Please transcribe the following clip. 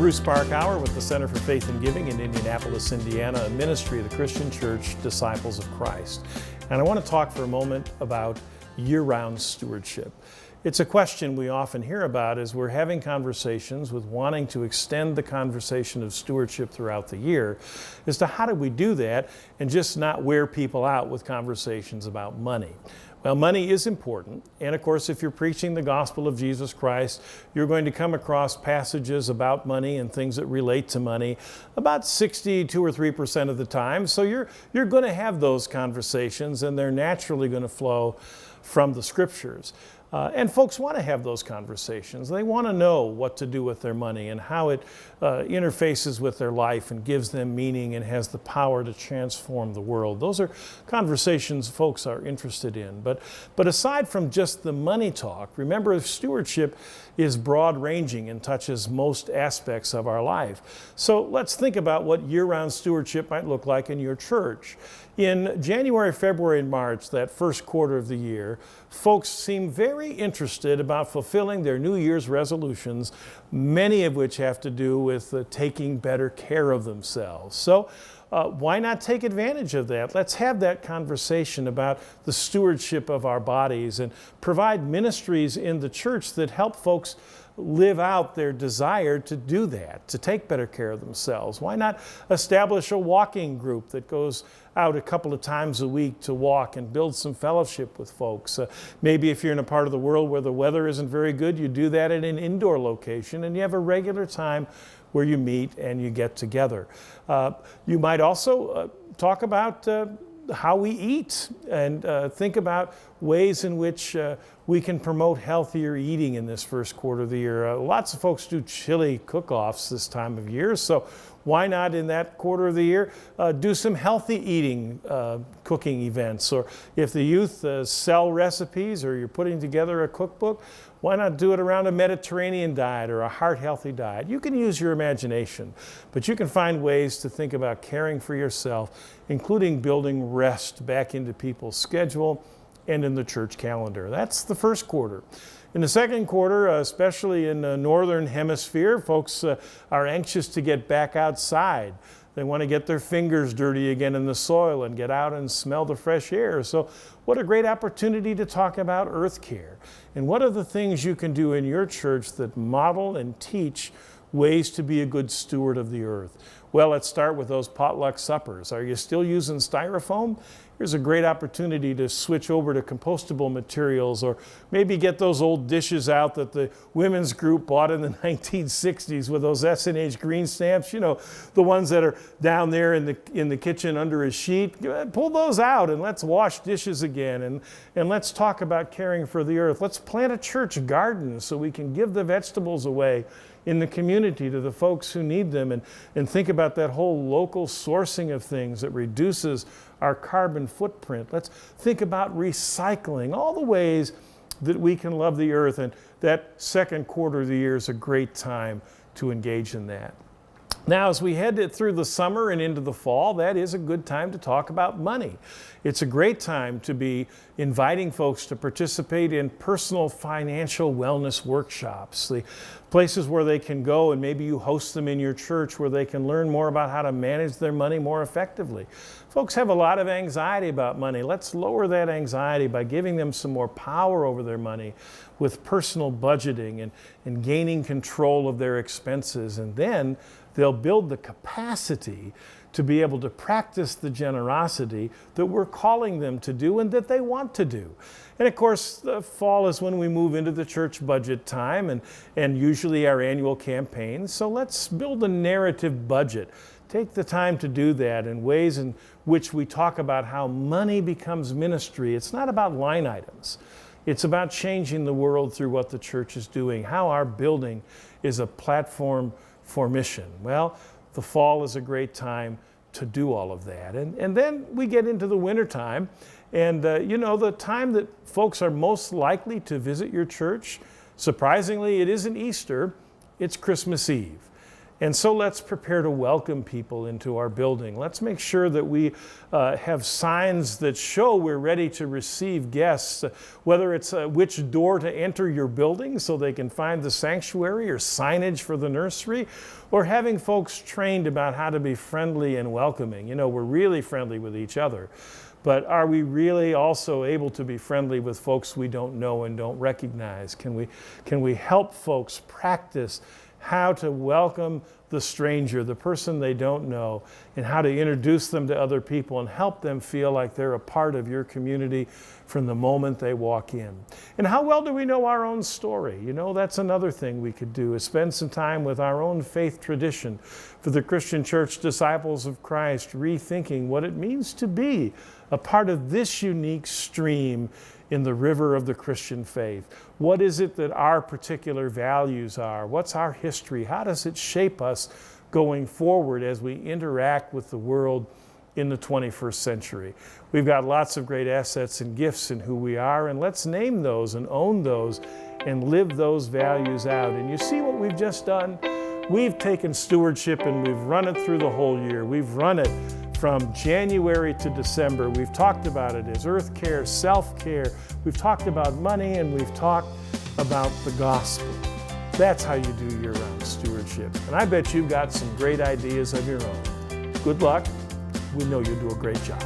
Bruce Barkauer with the Center for Faith and Giving in Indianapolis, Indiana, a ministry of the Christian Church Disciples of Christ. And I want to talk for a moment about year-round stewardship. It's a question we often hear about as we're having conversations with wanting to extend the conversation of stewardship throughout the year as to how do we do that and just not wear people out with conversations about money. Well, money is important, and of course, if you're preaching the gospel of Jesus Christ, you're going to come across passages about money and things that relate to money about 62 or 3% of the time. So you're going to have those conversations, and they're naturally going to flow from the scriptures. And folks want to have those conversations. They want to know what to do with their money and how it interfaces with their life and gives them meaning and has the power to transform the world. Those are conversations folks are interested in. But aside from just the money talk, remember stewardship is broad-ranging and touches most aspects of our life. So let's think about what year-round stewardship might look like in your church. In January, February, and March, that first quarter of the year, folks seem very interested about fulfilling their New Year's resolutions, many of which have to do with taking better care of themselves. So why not take advantage of that? Let's have that conversation about the stewardship of our bodies and provide ministries in the church that help folks live out their desire to do that, to take better care of themselves. Why not establish a walking group that goes out a couple of times a week to walk and build some fellowship with folks? Maybe if you're in a part of the world where the weather isn't very good, you do that at an indoor location and you have a regular time where you meet and you get together. You might also talk about how we eat and think about ways in which we can promote healthier eating in this first quarter of the year. Lots of folks do chili cook-offs this time of year, so why not in that quarter of the year do some healthy eating cooking events? Or if the youth sell recipes or you're putting together a cookbook, why not do it around a Mediterranean diet or a heart-healthy diet? You can use your imagination, but you can find ways to think about caring for yourself, including building rest back into people's schedule and in the church calendar. That's the first quarter. In the second quarter, especially in the northern hemisphere, folks are anxious to get back outside. They want to get their fingers dirty again in the soil and get out and smell the fresh air. So what a great opportunity to talk about earth care. And what are the things you can do in your church that model and teach ways to be a good steward of the earth? Well, let's start with those potluck suppers. Are you still using styrofoam? Here's a great opportunity to switch over to compostable materials, or maybe get those old dishes out that the women's group bought in the 1960s with those S&H green stamps, you know, the ones that are down there in the kitchen under a sheet. Pull those out and let's wash dishes again, and let's talk about caring for the earth. Let's plant a church garden so we can give the vegetables away in the community to the folks who need them, and think about that whole local sourcing of things that reduces our carbon footprint. Let's think about recycling, all the ways that we can love the earth, and that second quarter of the year is a great time to engage in that. Now, as we head through the summer and into the fall, that is a good time to talk about money. It's a great time to be inviting folks to participate in personal financial wellness workshops, the places where they can go, and maybe you host them in your church where they can learn more about how to manage their money more effectively. Folks have a lot of anxiety about money. Let's lower that anxiety by giving them some more power over their money with personal budgeting and gaining control of their expenses. And then they'll build the capacity to be able to practice the generosity that we're calling them to do and that they want to do. And of course, the fall is when we move into the church budget time and usually our annual campaign. So let's build a narrative budget. Take the time to do that in ways in which we talk about how money becomes ministry. It's not about line items. It's about changing the world through what the church is doing, how our building is a platform for mission. Well, the fall is a great time to do all of that. And then we get into the winter time, and you know, the time that folks are most likely to visit your church, surprisingly, it isn't Easter, it's Christmas Eve. And so let's prepare to welcome people into our building. Let's make sure that we have signs that show we're ready to receive guests, whether it's which door to enter your building so they can find the sanctuary, or signage for the nursery, or having folks trained about how to be friendly and welcoming. You know, we're really friendly with each other, but are we really also able to be friendly with folks we don't know and don't recognize? Can we help folks practice how to welcome the stranger, the person they don't know, and how to introduce them to other people and help them feel like they're a part of your community from the moment they walk in? And how well do we know our own story? You know, that's another thing we could do, is spend some time with our own faith tradition. For the Christian Church Disciples of Christ, rethinking what it means to be a part of this unique stream in the river of the Christian faith. What is it that our particular values are? What's our history? How does it shape us going forward as we interact with the world in the 21st century? We've got lots of great assets and gifts in who we are, and let's name those and own those and live those values out. And you see what we've just done? We've taken stewardship and we've run it through the whole year. We've run it from January to December. We've talked about it as earth care, self-care. We've talked about money, and we've talked about the gospel. That's how you do year-round stewardship. And I bet you've got some great ideas of your own. Good luck. We know you'll do a great job.